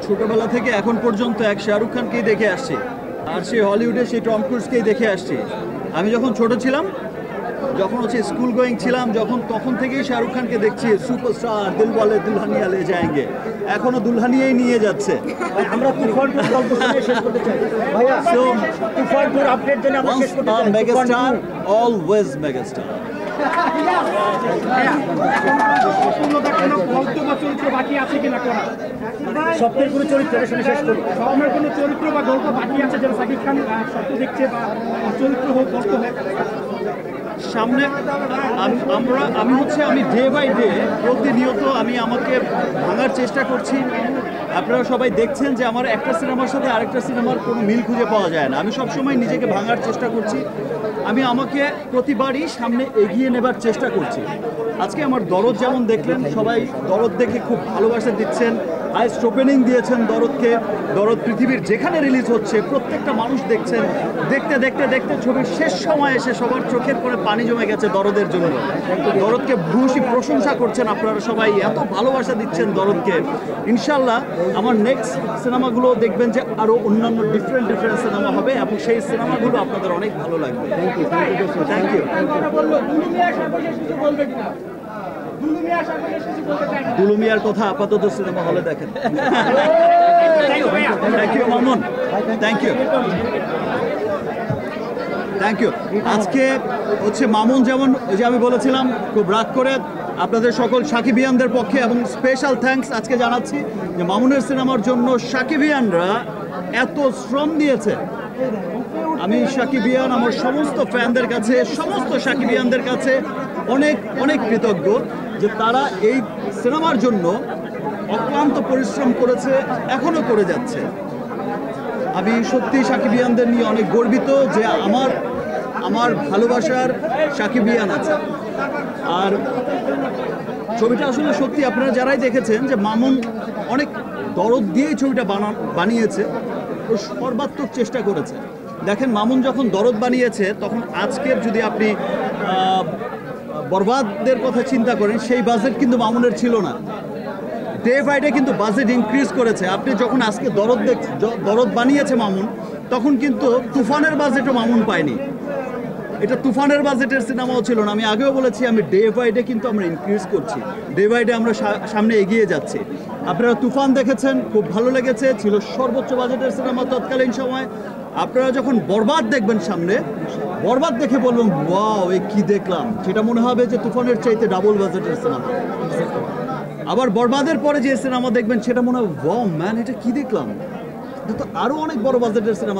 ছোটবেলা থেকে এখন পর্যন্ত এক শাহরুখ খানকেই দেখে আসছি, আর সেই হলিউডে সেই টম ক্রুজকেই দেখে আসছি। আমি যখন ছোট ছিলাম, যখন হচ্ছে স্কুল গোয়িং ছিলাম, তখন থেকেই শাহরুখ খানকে দেখছি সুপারস্টার, দিল ওয়ালে দুলহানিয়া লে যায়েঙ্গে। এখনো দুলহানিয়াই নিয়ে যাচ্ছে। আমরা তুফানপুর গল্প শুনে শেষ করতে চাই ভাইয়া। সো তুফানপুর আপডেট জন্য আমরা শেষ করতে চাই। Megastar, always megastar. স্বপ্নের কোনো চরিত্রের শুনে শেষ করি। স্বপ্নের কোনো চরিত্র বা গল্প বাকি আছে যেন শাকিব খান স্বপ্ন দেখছে বা চরিত্র হোক, গল্প হোক সামনে আমি ডে বাই ডে প্রতিনিয়ত আমি আমাকে ভাঙার চেষ্টা করছি। আপনারা সবাই দেখছেন যে আমার একটা সিনেমার সাথে আরেকটা সিনেমার কোনো মিল খুঁজে পাওয়া যায় না। আমি সবসময় নিজেকে ভাঙার চেষ্টা করছি। আমি আমাকে প্রতিবারই সামনে এগিয়ে নেবার চেষ্টা করছি। আজকে আমার দরদ যেমন দেখলেন, সবাই দরদ দেখে খুব ভালোবাসা দিচ্ছেন, হাইস্ট ওপেনিং দিয়েছেন দরদকে। দরদ পৃথিবীর যেখানে রিলিজ হচ্ছে প্রত্যেকটা মানুষ দেখছেন। দেখতে দেখতে দেখতে ছবির শেষ সময় এসে সবার চোখের করে পানি জমে গেছে দরদের জন্য। দরদকে ভূয়সী প্রশংসা করছেন আপনারা সবাই, এত ভালোবাসা দিচ্ছেন দরদকে। ইনশাল্লাহ আমার নেক্সট সিনেমাগুলো দেখবেন যে আরও অন্যান্য ডিফারেন্ট সিনেমা হবে এবং সেই সিনেমাগুলো আপনাদের অনেক ভালো লাগবে। Thank you. দুলুমিয়ার কথা আপাতত সিনেমা হলে দেখেন। Thank you Mamun, thank you, thank you. আজকে হচ্ছে মামুন যেমন ওই যে আমি বলেছিলাম খুব রাগ করে আপনাদের সকল সাকিবিয়ানদের পক্ষে এবং স্পেশাল থ্যাঙ্কস আজকে জানাচ্ছি যে মামুনের সিনেমার জন্য সাকিবিয়ানরা এত শ্রম দিয়েছে। আমি সাকিবিয়ান আমার সমস্ত ফ্যানদের কাছে, সমস্ত সাকিবিয়ানদের কাছে অনেক অনেক কৃতজ্ঞ যে তারা এই সিনেমার জন্য অক্লান্ত পরিশ্রম করেছে, এখনও করে যাচ্ছে। আমি সত্যি সাকিবিয়ানদের নিয়ে অনেক গর্বিত যে আমার ভালোবাসার সাকিবিয়ান আছে। আর ছবিটা আসলে সত্যি আপনারা যারাই দেখেছেন যে মামুন অনেক দরদ দিয়েই ছবিটা বানিয়েছে, ও সর্বাত্মক চেষ্টা করেছে। দেখেন মামুন যখন দরদ বানিয়েছে তখন আজকের যদি আপনি বরবাদের কথা চিন্তা করেন, সেই বাজেট কিন্তু মামুনের ছিল না। ডে বাই ডে কিন্তু বাজেট ইনক্রিজ করেছে। আপনি যখন আজকে দরদ বানিয়েছে মামুন, তখন কিন্তু তুফানের বাজেটও মামুন পায়নি। এটা তুফানের বাজেটের সিনেমাও ছিল না। আমি আগেও বলেছি আমি ডে বাই ডে কিন্তু আমরা ইনক্রিজ করছি, ডে বাই ডে আমরা সামনে এগিয়ে যাচ্ছি। আপনারা তুফান দেখেছেন, খুব ভালো লেগেছে, ছিল সর্বোচ্চ বাজেটের সিনেমা তৎকালীন সময়। আপনারা যখন বরবাদ দেখবেন সামনে, বরবাদ দেখে বলবেন ওয়াও এ কি দেখলাম, সেটা মনে হবে যে তুফানের চাইতে ডাবল বাজেটের সিনেমা। আবার বরবাদের পরে যে সিনেমা দেখবেন সেটা মনে হবে ওয়াও ম্যান এটা কি দেখলাম, এটা তো আরও অনেক বড় বাজেটের সিনেমা।